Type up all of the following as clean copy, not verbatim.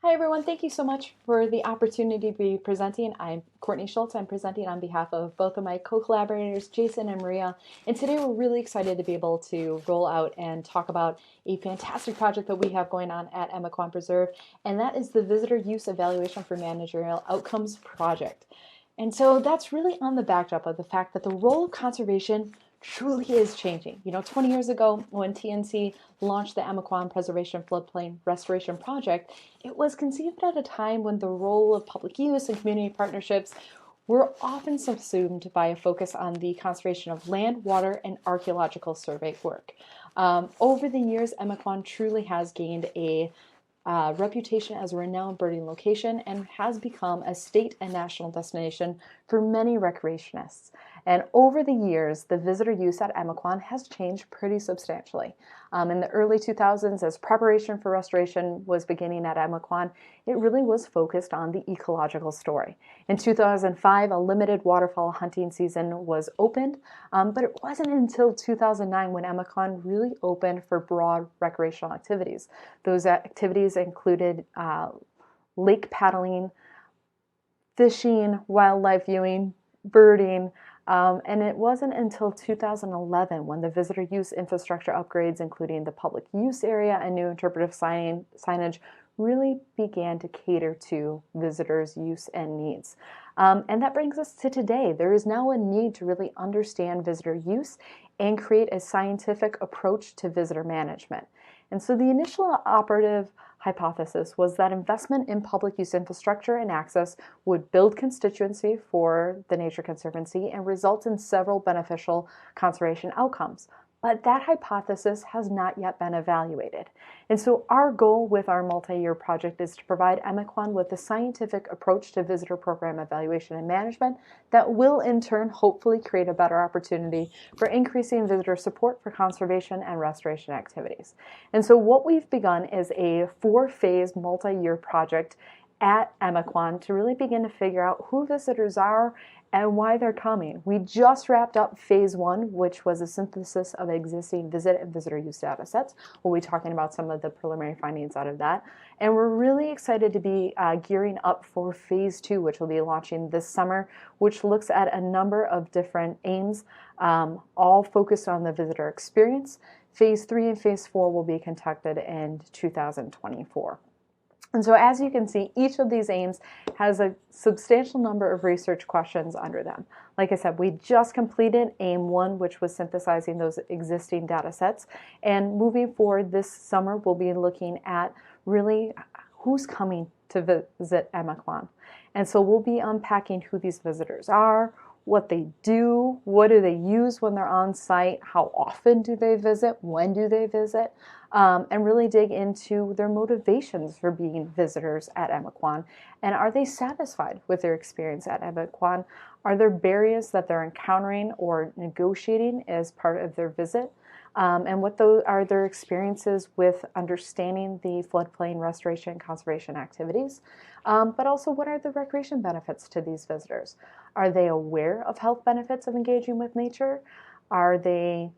Hi everyone, thank you so much for the opportunity to be presenting. I'm Courtney Schultz. I'm presenting on behalf of both of my co-collaborators, Jason and Maria. And today we're really excited to be able to roll out and talk about a fantastic project that we have going on at Emiquon Preserve, and that is the Visitor Use Evaluation for Managerial Outcomes project. And so that's really on the backdrop of the fact that the role of conservation truly is changing. 20 years ago when TNC launched the Emiquon Preservation Floodplain Restoration Project, it was conceived at a time when the role of public use and community partnerships were often subsumed by a focus on the conservation of land, water, and archaeological survey work. Over the years, Emiquon truly has gained a reputation as a renowned birding location and has become a state and national destination for many recreationists. And over the years, the visitor use at Emiquon has changed pretty substantially. In the early 2000s, as preparation for restoration was beginning at Emiquon, it really was focused on the ecological story. In 2005, a limited waterfowl hunting season was opened, but it wasn't until 2009 when Emiquon really opened for broad recreational activities. Those activities included lake paddling, fishing, wildlife viewing, birding, and it wasn't until 2011 when the visitor use infrastructure upgrades, including the public use area and new interpretive signage, really began to cater to visitors' use and needs. And that brings us to today. There is now a need to really understand visitor use and create a scientific approach to visitor management. And so the initial operative hypothesis was that investment in public use infrastructure and access would build constituency for the Nature Conservancy and result in several beneficial conservation outcomes. But that hypothesis has not yet been evaluated. And so our goal with our multi-year project is to provide Emiquon with a scientific approach to visitor program evaluation and management that will in turn hopefully create a better opportunity for increasing visitor support for conservation and restoration activities. And so what we've begun is a 4-phase multi-year project at Emiquon to really begin to figure out who visitors are and why they're coming. We just wrapped up phase 1, which was a synthesis of existing visit and visitor use data sets. We'll be talking about some of the preliminary findings out of that. And we're really excited to be gearing up for phase 2, which will be launching this summer, which looks at a number of different aims, all focused on the visitor experience. Phase 3 and phase 4 will be conducted in 2024. And so as you can see, each of these aims has a substantial number of research questions under them. Like I said, we just completed aim 1, which was synthesizing those existing data sets. And moving forward this summer, we'll be looking at really who's coming to visit Emiquon. And so we'll be unpacking who these visitors are, what they do, what do they use when they're on site, how often do they visit, when do they visit, and really dig into their motivations for being visitors at Emiquon. And are they satisfied with their experience at Emiquon? Are there barriers that they're encountering or negotiating as part of their visit? And what are their experiences with understanding the floodplain restoration and conservation activities? But also, what are the recreation benefits to these visitors? Are they aware of health benefits of engaging with nature? Are they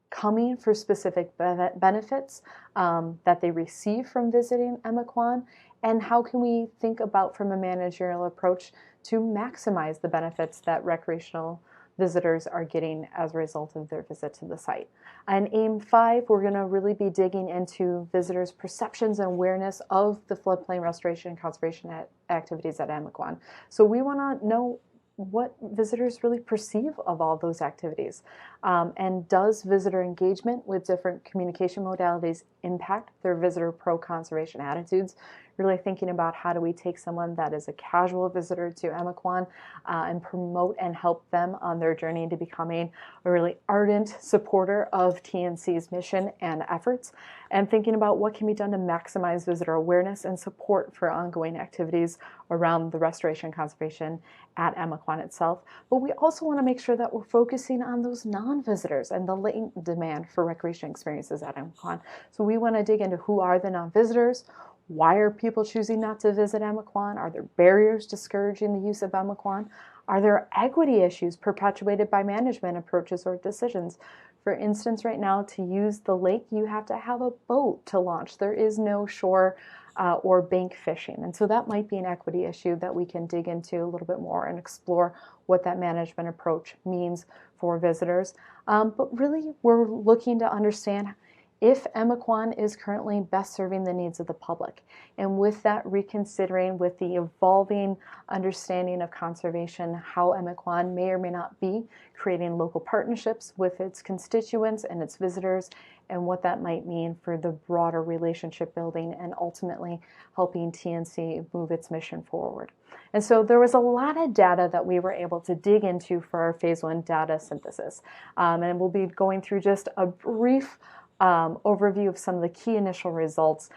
coming for specific benefits that they receive from visiting Emiquon? And how can we think about, from a managerial approach, to maximize the benefits that recreational visitors are getting as a result of their visit to the site? And aim 5, we're going to really be digging into visitors' perceptions and awareness of the floodplain restoration and conservation activities at Emiquon. So we want to know what visitors really perceive of all those activities. And does visitor engagement with different communication modalities impact their visitor pro-conservation attitudes? Really thinking about how do we take someone that is a casual visitor to Emiquon and promote and help them on their journey into becoming a really ardent supporter of TNC's mission and efforts, and thinking about what can be done to maximize visitor awareness and support for ongoing activities around the restoration and conservation at Emiquon itself. But we also want to make sure that we're focusing on those non-visitors and the latent demand for recreation experiences at Emiquon. So we want to dig into who are the non-visitors. Why are people choosing not to visit Emiquon? Are there barriers discouraging the use of Emiquon? Are there equity issues perpetuated by management approaches or decisions? For instance, right now, to use the lake, you have to have a boat to launch. There is no shore or bank fishing. And so that might be an equity issue that we can dig into a little bit more and explore what that management approach means for visitors. But really, we're looking to understand if Emiquon is currently best serving the needs of the public. And with that, reconsidering with the evolving understanding of conservation, how Emiquon may or may not be creating local partnerships with its constituents and its visitors, and what that might mean for the broader relationship building and ultimately helping TNC move its mission forward. And so there was a lot of data that we were able to dig into for our phase 1 data synthesis. And we'll be going through just a brief overview of some of the key initial results.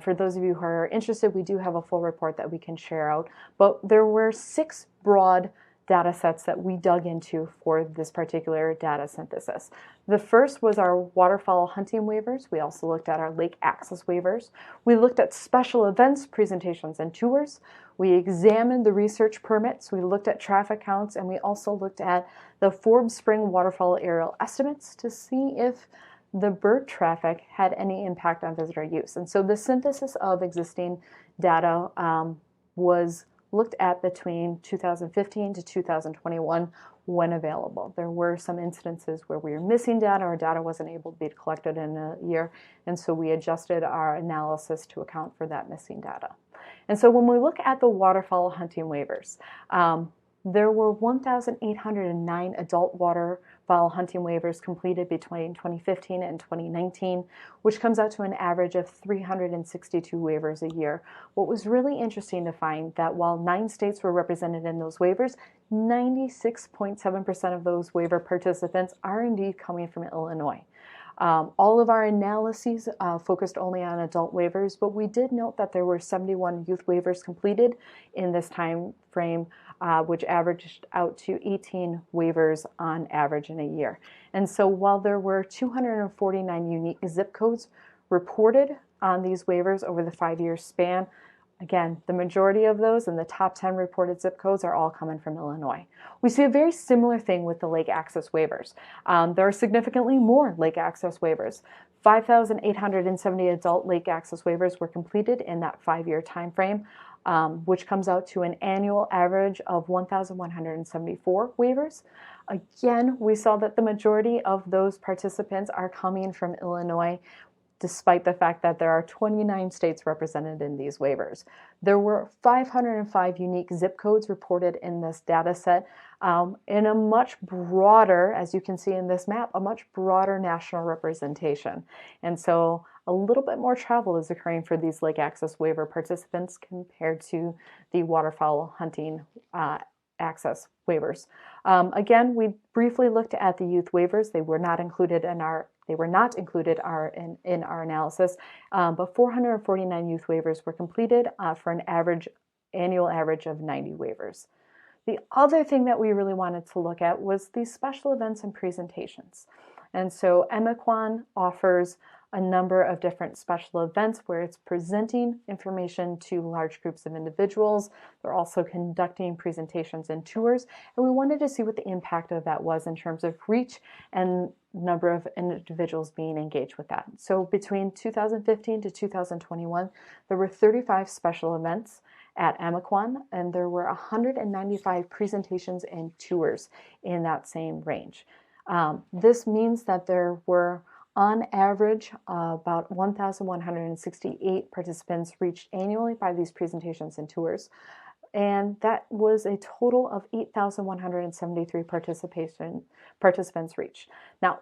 For those of you who are interested, we do have a full report that we can share out. But there were 6 broad data sets that we dug into for this particular data synthesis. The first was our waterfowl hunting waivers. We also looked at our lake access waivers. We looked at special events, presentations, and tours. We examined the research permits. We looked at traffic counts, and we also looked at the Forbes Spring waterfowl aerial estimates to see if the bird traffic had any impact on visitor use. And so the synthesis of existing data was looked at between 2015 to 2021 when available. There were some instances where we were missing data or data wasn't able to be collected in a year, and so we adjusted our analysis to account for that missing data. And so when we look at the waterfowl hunting waivers, there were 1,809 adult waterfowl hunting waivers completed between 2015 and 2019, which comes out to an average of 362 waivers a year. What was really interesting to find that while 9 states were represented in those waivers, 96.7% of those waiver participants are indeed coming from Illinois. All of our analyses focused only on adult waivers, but we did note that there were 71 youth waivers completed in this time frame, which averaged out to 18 waivers on average in a year. And so while there were 249 unique zip codes reported on these waivers over the 5-year span, again, the majority of those and the top 10 reported zip codes are all coming from Illinois. We see a very similar thing with the lake access waivers. There are significantly more lake access waivers. 5,870 adult lake access waivers were completed in that 5-year time frame, which comes out to an annual average of 1,174 waivers. Again, we saw that the majority of those participants are coming from Illinois, despite the fact that there are 29 states represented in these waivers. There were 505 unique zip codes reported in this data set in a much broader, as you can see in this map, a much broader national representation. And so a little bit more travel is occurring for these lake access waiver participants compared to the waterfowl hunting access waivers. Again, we briefly looked at the youth waivers. They were not included in our analysis, but 449 youth waivers were completed for an annual average of 90 waivers. The other thing that we really wanted to look at was these special events and presentations. And so Emiquon offers a number of different special events where it's presenting information to large groups of individuals. They're also conducting presentations and tours, and we wanted to see what the impact of that was in terms of reach and number of individuals being engaged with that. So between 2015 to 2021, there were 35 special events at Emiquon, and there were 195 presentations and tours in that same range. This means that there were, on average, about 1,168 participants reached annually by these presentations and tours, and that was a total of 8,173 participants reached. Now,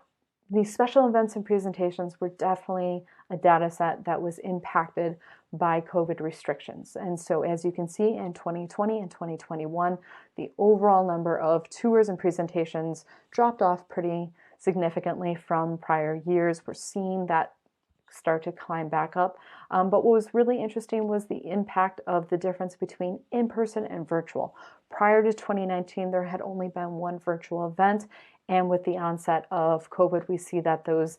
these special events and presentations were definitely a data set that was impacted by COVID restrictions. And so as you can see in 2020 and 2021, the overall number of tours and presentations dropped off pretty significantly from prior years. We're seeing that start to climb back up. But what was really interesting was the impact of the difference between in-person and virtual. Prior to 2019, there had only been one virtual event, and with the onset of COVID, we see that those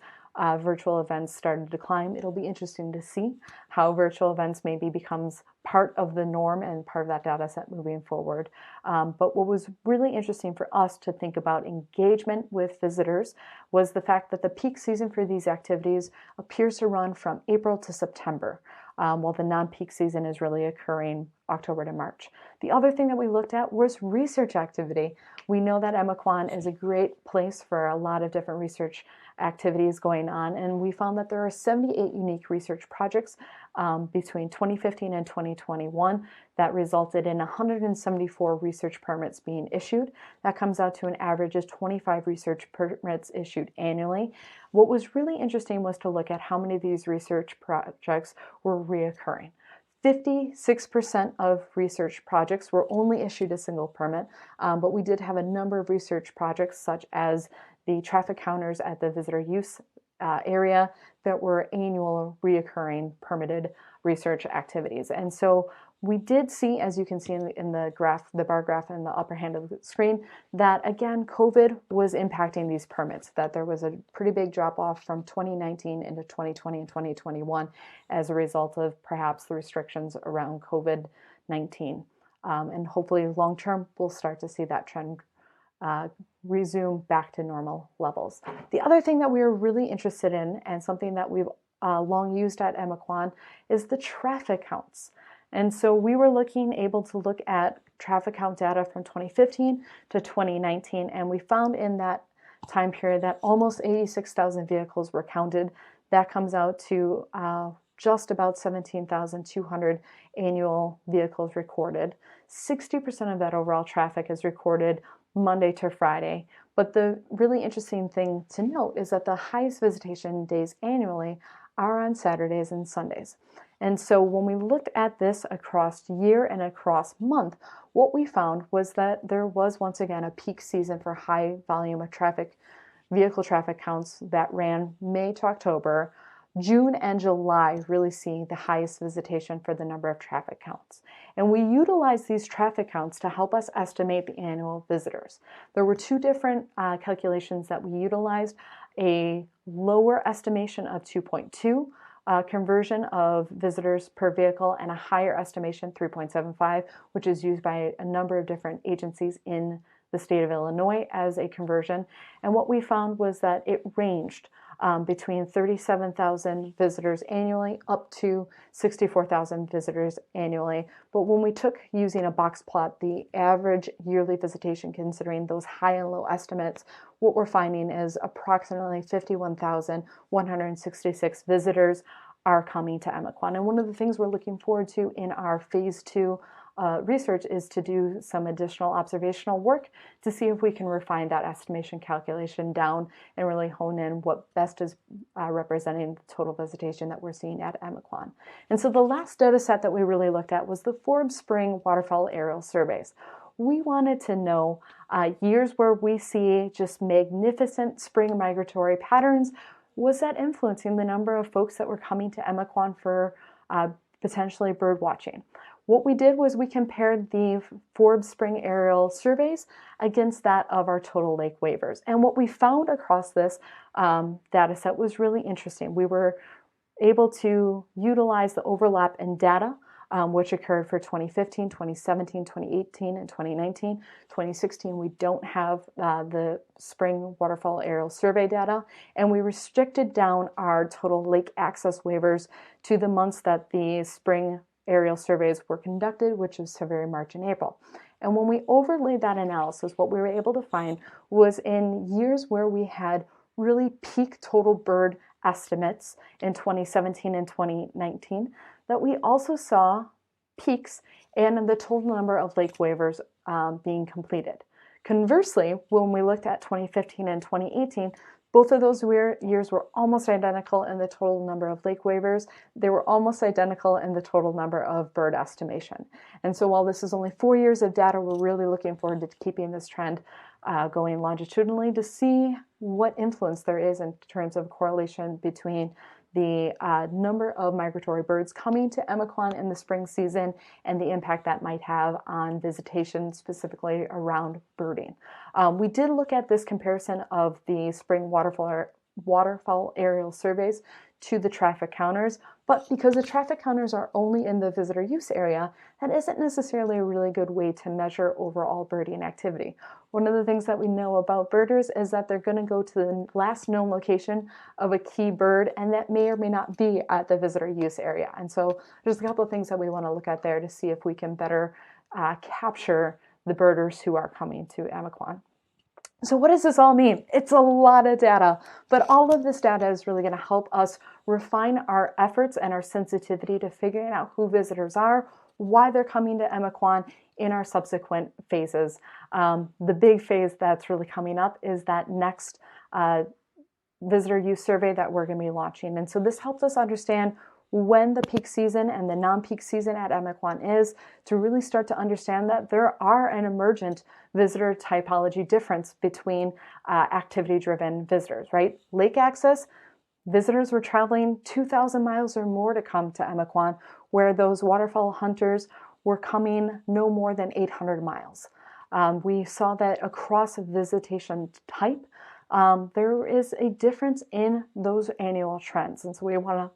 virtual events started to climb. It'll be interesting to see how virtual events maybe becomes part of the norm and part of that data set moving forward. But what was really interesting for us to think about engagement with visitors was the fact that the peak season for these activities appears to run from April to September. while the non-peak season is really occurring October to March. The other thing that we looked at was research activity. We know that Emiquon is a great place for a lot of different research activities going on, and we found that there are 78 unique research projects between 2015 and 2021 that resulted in 174 research permits being issued. That comes out to an average of 25 research permits issued annually. What was really interesting was to look at how many of these research projects were reoccurring. 56% of research projects were only issued a single permit, but we did have a number of research projects such as the traffic counters at the visitor use area that were annual reoccurring permitted research activities. And so we did see, as you can see in the graph, the bar graph in the upper hand of the screen, that again, COVID was impacting these permits, that there was a pretty big drop off from 2019 into 2020 and 2021 as a result of perhaps the restrictions around COVID-19. And hopefully long term, we'll start to see that trend resume back to normal levels. The other thing that we are really interested in, and something that we've long used at Emiquon, is the traffic counts. And so we were able to look at traffic count data from 2015 to 2019, and we found in that time period that almost 86,000 vehicles were counted. That comes out to just about 17,200 annual vehicles recorded. 60% of that overall traffic is recorded Monday to Friday. But the really interesting thing to note is that the highest visitation days annually are on Saturdays and Sundays. And so when we looked at this across year and across month, what we found was that there was once again a peak season for high volume of vehicle traffic counts that ran May to October. June and July really see the highest visitation for the number of traffic counts. And we utilize these traffic counts to help us estimate the annual visitors. There were two different calculations that we utilized: a lower estimation of 2.2 conversion of visitors per vehicle, and a higher estimation, 3.75, which is used by a number of different agencies in the state of Illinois as a conversion. And what we found was that it ranged between 37,000 visitors annually up to 64,000 visitors annually. But when we took, using a box plot, the average yearly visitation, considering those high and low estimates, what we're finding is approximately 51,166 visitors are coming to Emiquon. And one of the things we're looking forward to in our phase 2 research is to do some additional observational work to see if we can refine that estimation calculation down and really hone in what best is representing the total visitation that we're seeing at Emiquon. And so the last data set that we really looked at was the Forbes Spring Waterfowl Aerial Surveys. We wanted to know years where we see just magnificent spring migratory patterns. Was that influencing the number of folks that were coming to Emiquon for potentially bird watching? What we did was we compared the Forbes Spring Aerial Surveys against that of our total lake waivers. And what we found across this data set was really interesting. We were able to utilize the overlap in data which occurred for 2015, 2017, 2018, and 2019. 2016, we don't have the spring waterfowl aerial survey data, and we restricted down our total lake access waivers to the months that the spring aerial surveys were conducted, which is February, March, and April. And when we overlaid that analysis, what we were able to find was in years where we had really peak total bird estimates in 2017 and 2019, that we also saw peaks in the total number of lake waivers being completed. Conversely, when we looked at 2015 and 2018, both of those years were almost identical in the total number of lake waivers. They were almost identical in the total number of bird estimation. And so while this is only 4 years of data, we're really looking forward to keeping this trend going longitudinally to see what influence there is in terms of correlation between the number of migratory birds coming to Emiquon in the spring season and the impact that might have on visitation, specifically around birding. We did look at this comparison of the spring waterfowl aerial surveys to the traffic counters. But because the traffic counters are only in the visitor use area, that isn't necessarily a really good way to measure overall birding activity. One of the things that we know about birders is that they're going to go to the last known location of a key bird, and that may or may not be at the visitor use area. And so there's a couple of things that we want to look at there to see if we can better capture the birders who are coming to Emiquon. So what does this all mean? It's a lot of data, but all of this data is really going to help us refine our efforts and our sensitivity to figuring out who visitors are, why they're coming to Emiquon in our subsequent phases. The big phase that's really coming up is that next visitor use survey that we're going to be launching. And so this helps us understand when the peak season and the non-peak season at Emiquon is, to really start to understand that there are an emergent visitor typology difference between activity-driven visitors, right? Lake access, visitors were traveling 2,000 miles or more to come to Emiquon, where those waterfowl hunters were coming no more than 800 miles. We saw that across visitation type, there is a difference in those annual trends. And so we want to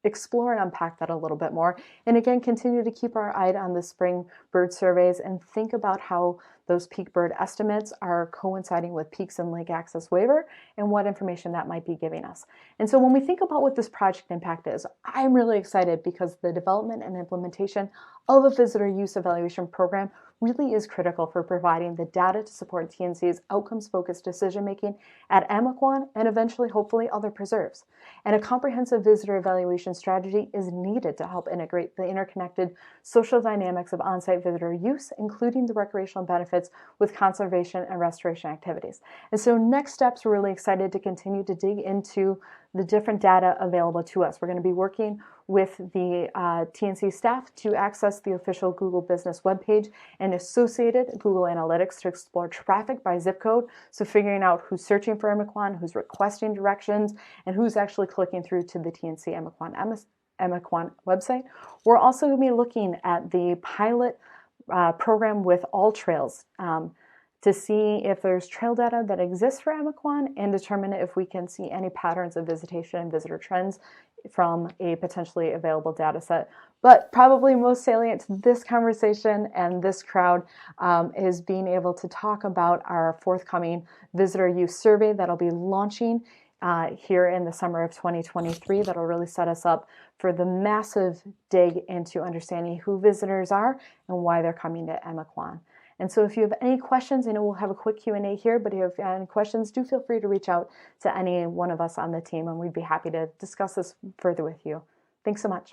explore and unpack that a little bit more. And again, continue to keep our eye on the spring bird surveys and think about how those peak bird estimates are coinciding with peaks in lake access waiver and what information that might be giving us. And so when we think about what this project impact is, I'm really excited because the development and implementation of a visitor use evaluation program really is critical for providing the data to support TNC's outcomes-focused decision-making at Emiquon and eventually, hopefully, other preserves. And a comprehensive visitor evaluation strategy is needed to help integrate the interconnected social dynamics of on-site visitor use, including the recreational benefits with conservation and restoration activities. And so next steps, we're really excited to continue to dig into the different data available to us. We're going to be working with the TNC staff to access the official Google Business webpage and associated Google Analytics to explore traffic by zip code. So figuring out who's searching for Emiquon, who's requesting directions, and who's actually clicking through to the TNC Emiquon website. We're also going to be looking at the pilot program with all trails to see if there's trail data that exists for Emiquon and determine if we can see any patterns of visitation and visitor trends from a potentially available data set. But probably most salient to this conversation and this crowd is being able to talk about our forthcoming visitor use survey that'll be launching here in the summer of 2023. That'll really set us up for the massive dig into understanding who visitors are and why they're coming to Emiquon. And so if you have any questions, I know we'll have a quick Q&A here, but if you have any questions, do feel free to reach out to any one of us on the team, and we'd be happy to discuss this further with you. Thanks so much.